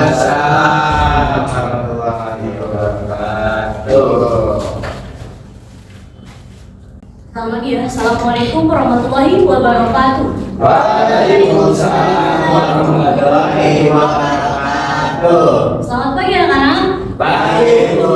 Waalaikumsalam warahmatullahi wabarakatuh. Selamat pagi ya. Assalamualaikum warahmatullahi wabarakatuh. Waalaikumsalam warahmatullahi wabarakatuh. Selamat pagi anak-anak. Baik, Bu.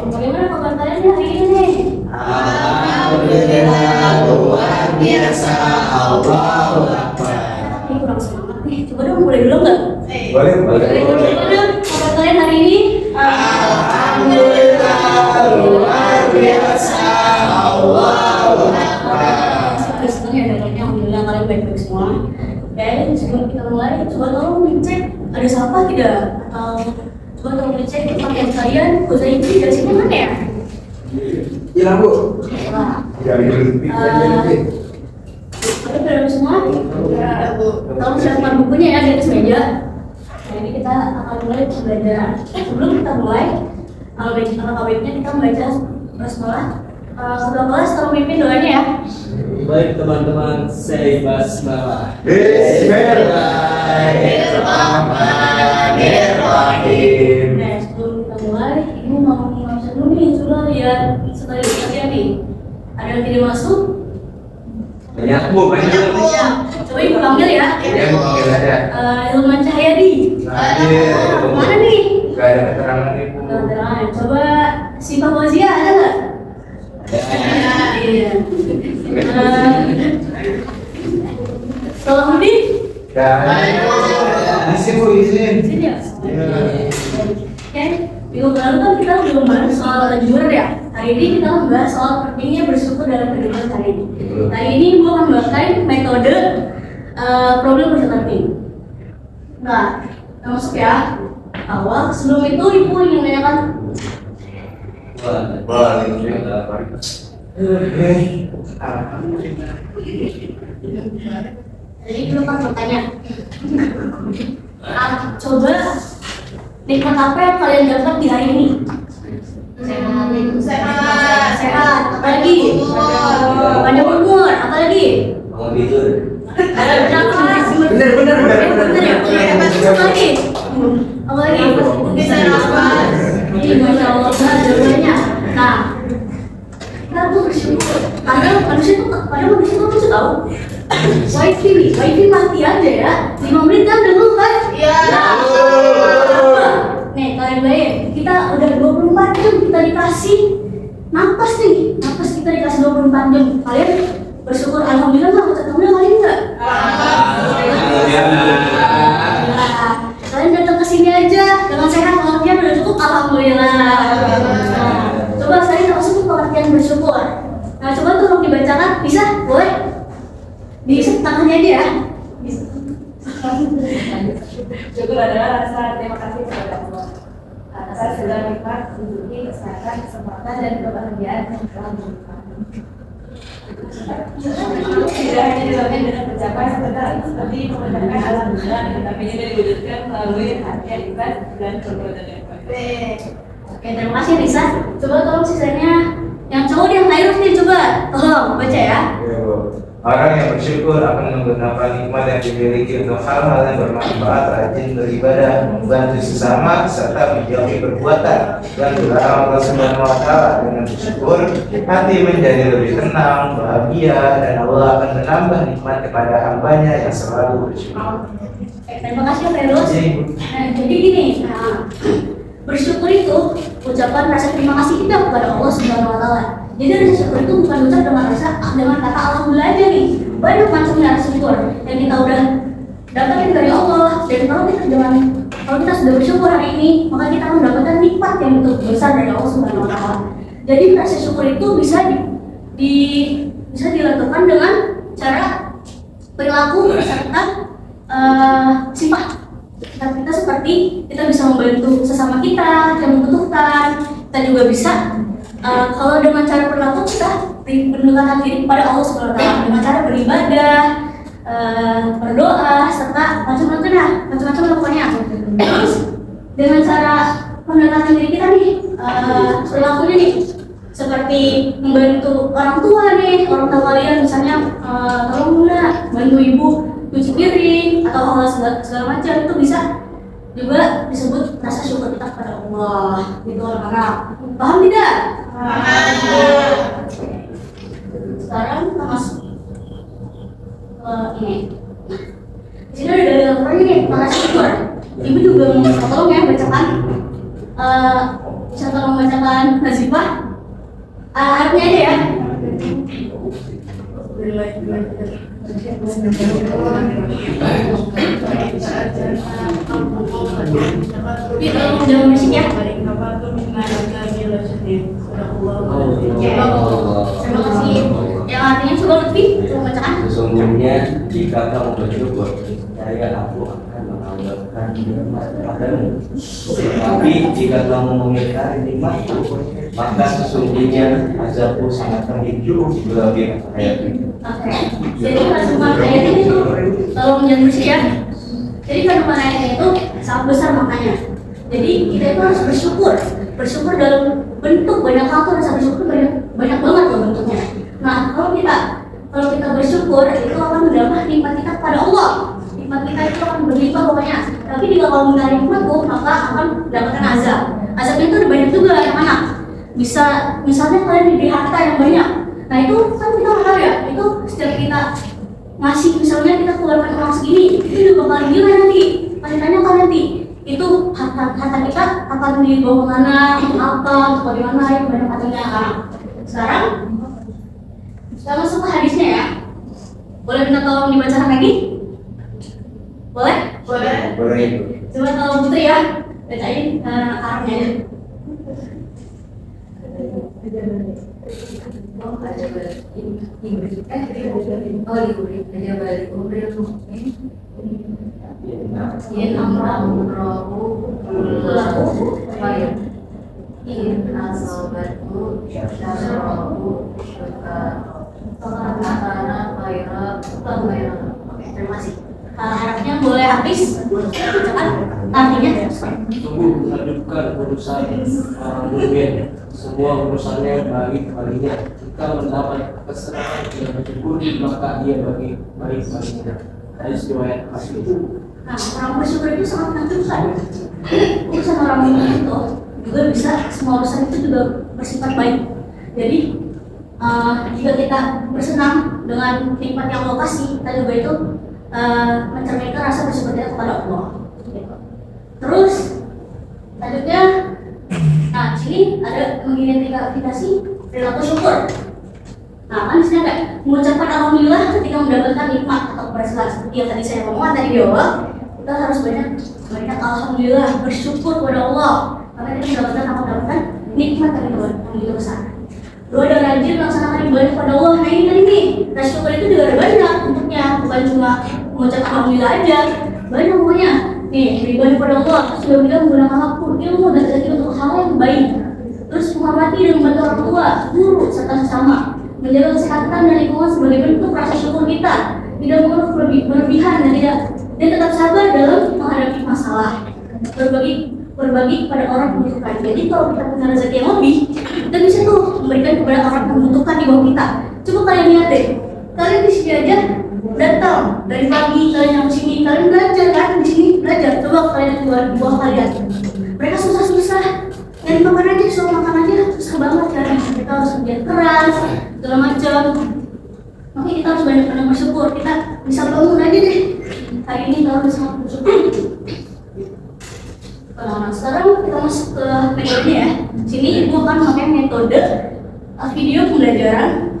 Bagaimana kabar kalian hari ini nih? Alhamdulillah, luar biasa. Allahu Akbar. Ini kurang semangat nih. Coba dong mulai dulu nggak? Boleh. Bagaimana kabar kalian hari ini? Alhamdulillah, luar biasa. Allahu Akbar. Senang ya dengarnya. Alhamdulillah kalian baik-baik semua. Oke, sebelum kita mulai, coba tolong dicek ada siapa tidak? Atau coba tolong dicek pakaian kalian. Ini dari sini mana ya? Hilang, Bu. Wah. Kalian berapa semua? Ya, Bu. Tolong siapkan bukunya ya di atas meja. Nah, ini kita akan mulai belajar. Sebelum kita mulai, alfabetnya kita membaca basmalah. Setelah kelas tolong pimpin doanya ya. Baik teman-teman, saya basmalah. Bismillahirrahmanirrahim. Nah, sebelum kita mulai, ibu mau ngomong dulu nih. Coba lihat sekali lagi nih. Ada yang tidak masuk? Banyak, Bu. Ya. Coba ibu panggil ya. Ya, Bu, panggil aja. Ilman Cahyadi. Mana nih? Gak ada keterangan, Ibu. Keterangan. Coba si Pak Fauzia ada nggak? Iya. Salahuddin. Izin, Bu, izin. Sini ya. Oke, minggu lalu kan kita udah membahas soal kejujuran ya. Hari ini kita membahas soal pentingnya bersyukur dalam kehidupan hari ini. Hari ini gue akan membahas metode problem presenting. Nah, kita masuk ya. Awal sebelum itu ibu ingin menanyakan. Jadi dulu kan bertanya. Coba nikmat apa yang kalian dapat di hari ini? Sehat. Apalagi? Panjang umur. Apalagi? Benar ya. Apalagi? Bisa nafas. Ini masya Allah jawabannya. Nah, kita tuh bersyukur. Padahal manusia tuh harus tahu. Wifi mati aja ya. 5 menit kan dulu kan? Iya. Nih kalian bayangin, kita udah 24 jam kita dikasih napas kita dikasih 24 jam. Kalian bersyukur alhamdulillah nggak? Alhamdulillah kalian nggak? Alhamdulillah. Kalian datang ke sini aja dengan sehat walafiat udah cukup alhamdulillah. Nah, coba saya masuk ke pengertian bersyukur. Nah coba tolong dibacakan, bisa? Boleh? Bisa tangannya aja ya. Bisa. Syukur adalah rasa terima kasih kepada Allah atas segala nikmat, rezeki, kesehatan, kesempatan, dan kebahagiaan yang telah diberikan. Tidak hanya dilakukan dengan ucapan seperti mengucapkan alhamdulillah, tetapi juga diwujudkan melalui hati yang ikhlas dan perbuatan yang baik. Oke, terima kasih Risa. Coba tolong sisanya yang cowok yang Khairus nih, coba tolong baca ya. Orang yang bersyukur akan menggunakan nikmat yang dimiliki untuk hal-hal yang bermanfaat, rajin beribadah, membantu sesama, serta menjauhi perbuatan yang dilarang Allah Subhanahu wa Ta'ala. Dengan bersyukur, hati menjadi lebih tenang, bahagia, dan Allah akan menambah nikmat kepada hambanya yang selalu bersyukur. Terima kasih Khairus. Nah, jadi gini, bersyukur itu ucapan rasa terima kasih kita kepada Allah Subhanahu wa Ta'ala. Jadi rasa syukur itu bukan ucap dengan kata alhamdulillah aja nih. Banyak macamnya rasa syukur yang kita udah dapatin dari Allah. Dan kalau kita sudah bersyukur hari ini, maka kita akan mendapatkan nikmat yang begitu besar dari Allah Subhanahu wa Ta'ala. Jadi rasa syukur itu bisa dilakukan dengan cara perilaku serta sifat. Kita seperti kita bisa membantu sesama kita yang membutuhkan. Kita juga bisa kalau dengan cara perilaku kita mendekatkan diri kepada Allah Subhanahu wa Ta'ala dengan cara beribadah, berdoa, serta macam-macam pokoknya. Terus dengan cara mendekatkan diri kita nih, perilakunya nih seperti membantu orang tua kalian misalnya, tolong bantu ibu cuci piring atau hal segala macam, itu bisa juga disebut rasa syukur kita kepada Allah. Gitu anak-anak. Paham tidak? Sekarang kita masuk ke ini. Di sini ada dalil Al-Qur'an nih, rasa syukur. Ibu juga mau tolong ya bacakan. Bisa tolong bacakan Nazifah. Arabnya aja ya. Jadi tolong jangan berisik ya. Terima kasih. Yang artinya coba Lutfi, tolong bacakan. Sesungguhnya jika kamu bersyukur, saya aku akan menambahkan nikmat padamu. Tapi jika kamu mengingkari nikmatku, maka sesungguhnya azabku sangat pedih. Lebih ayat ini. Oke. Jadi kandungan ayat ini tuh tolong jangan berisik ya. Jadi kandungan ayat itu sangat besar maknanya. Jadi kita itu harus bersyukur. Bersyukur dalam bentuk banyak hal tuh rasa bersyukur banyak banget loh bentuknya. Nah, kalau kita bersyukur itu akan mendapat nikmat kita kepada Allah. Nikmat kita itu akan berlimpah pokoknya. Tapi jika kalau mengenai nikmatku, maka akan mendapatkan azab. Azabnya itu ada banyak juga anak-anak. Bisa misalnya kalian diberi harta yang banyak. Nah itu kan kita nggak tahu ya. Itu setiap kita ngasih misalnya kita keluarkan uang segini, itu juga bakal gila nanti. Kalian tanya kalian nanti. Itu harta kita akan dibawa kemana, untuk apa, untuk bagaimana, itu banyak katanya anak. Sekarang kita masuk ke hadisnya ya. Boleh minta tolong dibacakan lagi? Boleh? Boleh. Boleh. Coba tolong Putri ya, bacain Arabnya aja. In amrahu kullahu khair. In asabathu syarrahu fakana khairan. Oke, terima kasih. Harapnya boleh habis. Bacakan artinya. Sungguh menghidupkan urusan orang mukmin, semua urusannya baik baginya. Jika mendapat kesenangan yang bersyukur, maka ia baik baginya. Hadis riwayat Muslim. Nah, orang bersyukur itu sangat menentukan. Urusan orang mukmin itu juga bisa, semua urusan itu juga bersifat baik. Jadi jika kita bersenang dengan nikmat yang Allah kasih, kita juga itu mencerminkan rasa bersyukur kita kepada Allah. Terus selanjutnya, nah di sini ada mengidentifikasi perilaku syukur. Nah kan di sini ada mengucapkan alhamdulillah ketika mendapatkan nikmat atau keberhasilan seperti yang tadi saya ngomong tadi di awal. Kita harus banyak alhamdulillah bersyukur kepada Allah karena kita mendapatkan nikmat yang begitu besar. Doa dan rajin melaksanakan ibadah kepada Allah. Nah ini tadi nih, rasa syukur itu juga ada banyak bentuknya, bukan cuma mengucapkan alhamdulillah aja, banyak pokoknya. Nih, beribadah kepada Allah, terus juga kita menggunakan waktu, ilmu dan rezeki untuk hal yang baik. Terus menghormati dan membantu orang tua, guru, serta sesama. Menjaga kesehatan dan lingkungan sebagai bentuk rasa syukur kita. Tidak mengeluh berlebihan dan tetap sabar dalam menghadapi masalah. Berbagi kepada orang yang membutuhkan. Jadi kalau kita punya rezeki yang lebih, kita bisa tuh memberikan kepada orang yang membutuhkan di bawah kita. Coba kalian lihat deh, kalian di sini aja datang dari pagi, kalian yang sini, kalian belajar kan di sini belajar. Coba kalian keluar di bawah kalian, mereka susah-susah, nyari makan aja, suruh makan aja susah banget kan. Kita harus kerja keras, segala macam. Makanya kita harus banyak bersyukur. Kita bisa bangun aja deh hari ini, kita harus sangat bersyukur. Nah, sekarang kita masuk ke metodenya ya. Sini ibu akan memakai metode video pembelajaran,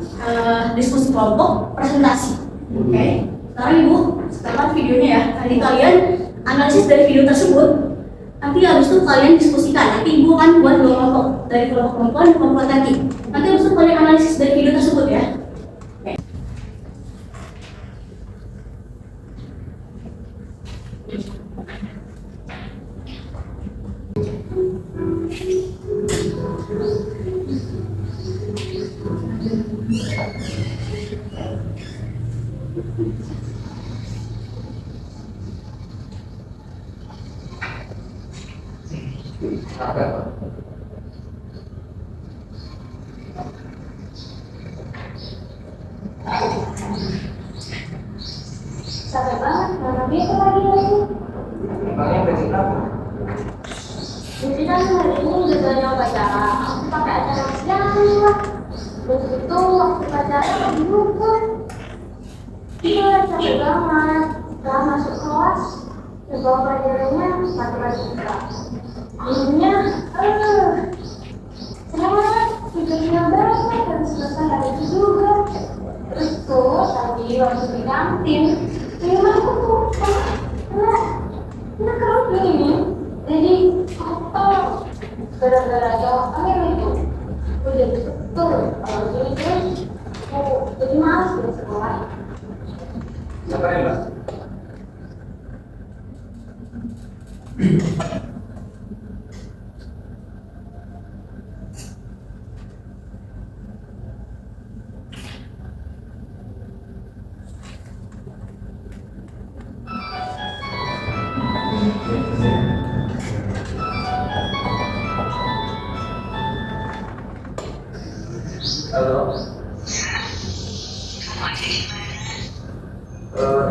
diskusi kelompok, presentasi. Oke. Sekarang ibu setelahkan videonya ya. Nanti kalian analisis dari video tersebut. Nanti habis itu kalian diskusikan. Nanti ibu akan buat dua kelompok, dari kelompok perempuan dan kelompok laki. Nanti habis itu kalian analisis dari video tersebut ya. Oke. Sampai banget, namanya itu lagi. Emangnya basic apa? Jadi kan hari ini gagalnya upacara, aku pakai acara siang lah. Terus itu waktu upacara lagi ngumpul. Iya, capek banget. Setelah masuk kelas, coba pelajarannya matematika. Gurunya, semangat, tidurnya banget dan selesai hari itu juga. Terus tuh tadi waktu di kantin, memang aku tuh, nah kalau ini, jadi kotor gara-gara jawab angin itu. Aku jadi betul kalau gini terus, aku jadi malas di sekolah. Siapa ya, Mbak? Halo.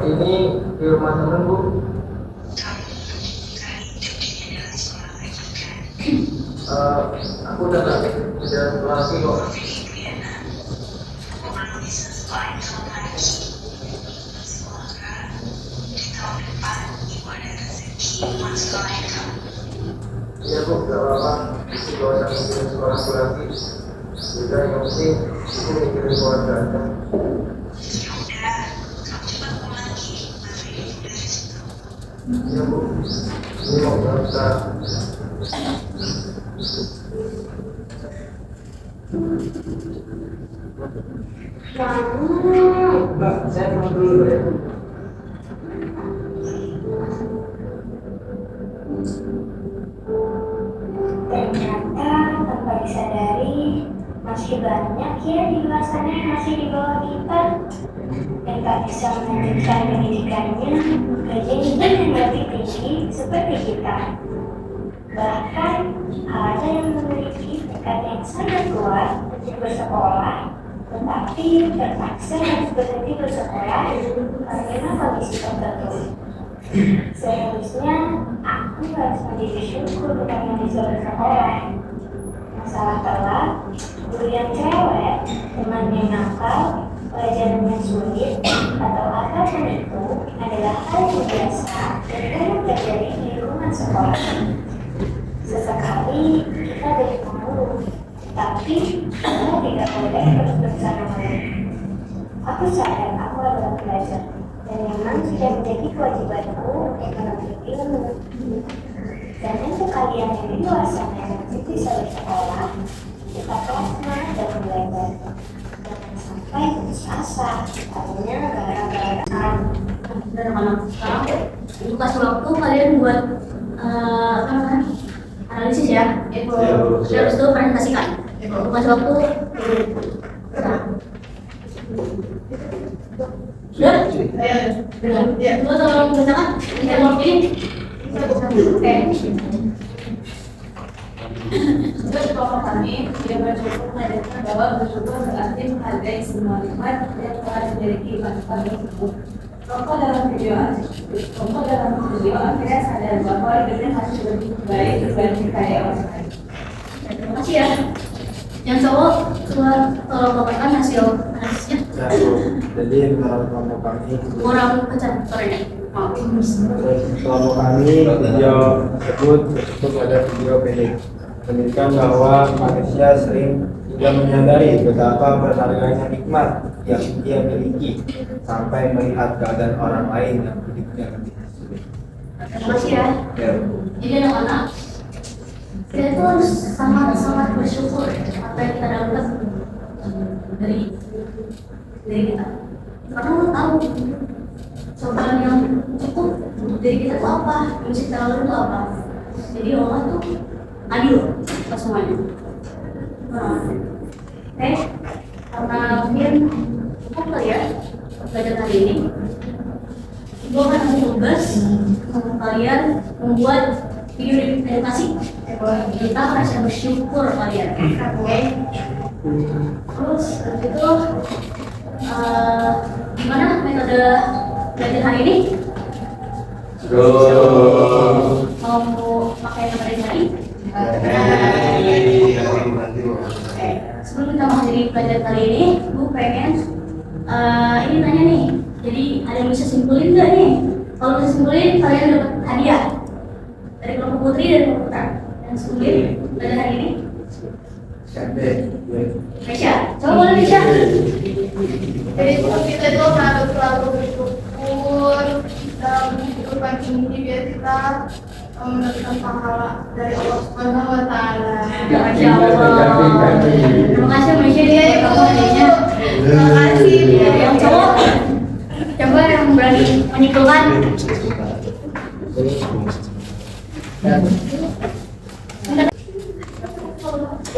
Ini di rumah temen, Bu. Aku udah keluar lagi kok. Iya, Bu, gak apa-apa. Itu gak usah mikirin sekolah aku lagi. Udah, yang penting aku mikirin keluarga aja. Iya, Bu. Ini mau berangkat. Mbak, saya pulang dulu ya. Ternyata tanpa disadari masih banyak ya di luar sana yang masih di bawah kita yang tak bisa melanjutkan pendidikannya ke jenjang yang lebih tinggi seperti kita. Bahkan ada yang memiliki tekad yang sangat kuat untuk bersekolah, tetapi terpaksa harus berhenti bersekolah karena kondisi tertentu. Seharusnya aku harus menjadi syukur karena disuruh bersekolah. Masalah telat, guru yang cerewet, teman yang nakal, pelajaran yang sulit, atau apapun itu adalah hal yang biasa dan umum terjadi di lingkungan sekolah. Sesekali kita jadi pemurung, tapi kita tidak boleh terus bersama menurut. Aku sadar aku adalah pelajar, dan memang sudah menjadi kewajibanku untuk menuntut ilmu. Dan untuk kalian yang di luar sana yang masih bisa bersekolah, tetaplah semangat dan belajar. Jangan sampai putus asa, hanya gara-gara Dan anak-anak sekarang untuk kasih waktu kalian buat apa namanya analisis ya, terus itu presentasikan. Untuk kasih waktu sudah, coba tolong bacakan ini. Oke. Untuk memahami, dia bersyukur mengajarkan bahwa bersyukur berarti menghargai semua nikmat yang telah dimiliki manusia tersebut. Rokok dalam video akhirnya sadar bahwa hidupnya masih lebih baik dibanding kaya orang lain. Terima kasih ya. Yang cowok tolong paparkan hasil analisisnya. Ya, jadi menurut kelompok kami, Kurang kencang suaranya. Maaf. kelompok kami video tersebut berbentuk pada video pendek menunjukkan bahwa manusia sering tidak menyadari betapa berharganya nikmat yang dia miliki sampai melihat keadaan orang lain yang hidupnya lebih sulit. Terima kasih ya. Ya. Jadi anak-anak, kita itu harus sangat bersyukur apa yang kita dapat dari kita. Karena lo tahu cobaan yang cukup untuk diri kita itu apa, yang mesti kita lalui itu apa. Jadi Allah tuh adil atas semuanya. Nah, oke, karena mungkin cukup kali ya belajar hari ini. Gue akan kasih tugas untuk kalian membuat video edukasi. Kita harus bersyukur kalian, oke? Terus itu gimana metode belajar hari ini? Mau pakai yang hari-hari? Oke, sebelum kita mengakhiri pelajaran kali ini, Bu pengen ini nanya nih. Jadi ada yang bisa simpulin nggak nih? Kalau bisa simpulin, kalian dapat hadiah dari kelompok Putri dan kelompok Putra. Yang simpulin pada hari ini? Mesya, coba boleh Mesya. Jadi kita itu harus selalu bersyukur dalam kehidupan ini biar kita mendapatkan pahala dari Allah Subhanahu Wa Taala. Masya Allah. Terima kasih Mesya dia yang kamu hadiahnya. Terima kasih. Yang cowok, coba yang berani menyimpulkan.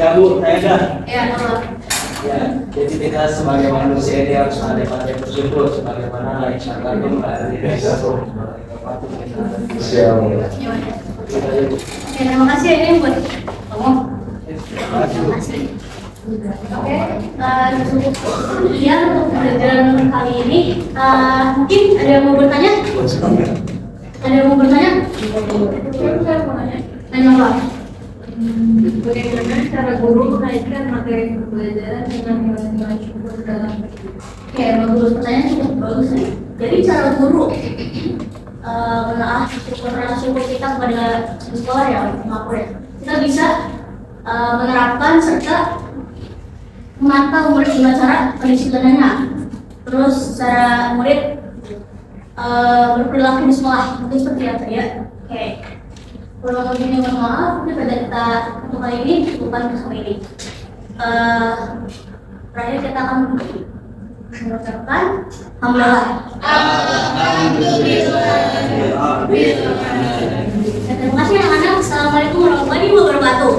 Ya Bu, saya dah. Ya, Ya, jadi kita sebagai manusia ini harus ada pandai bersyukur sebagaimana Isyaratun Oke, terima kasih ya ini buat kamu. Terima kasih. Oke, cukup sekian untuk pelajaran kali ini. Mungkin ada yang mau bertanya? Ada yang mau bertanya? Saya mau nanya. Nanya apa? Bagaimana cara guru mengaitkan materi pembelajaran dengan nilai-nilai syukur dalam Oke, bagus. Pertanyaan cukup bagus nih. Jadi cara guru menelaah syukur kita kepada sekolah ya, mengakur ya. Kita bisa menerapkan serta memantau murid dengan cara pendisiplinannya. Terus cara murid berperilaku di sekolah mungkin seperti apa ya? Oke. Kalau begini mohon maaf, mungkin pada kita untuk kali ini cukupkan bersama ini. Terakhir kita akan mengucapkan alhamdulillah. Terima kasih anak-anak. Assalamualaikum warahmatullahi wabarakatuh.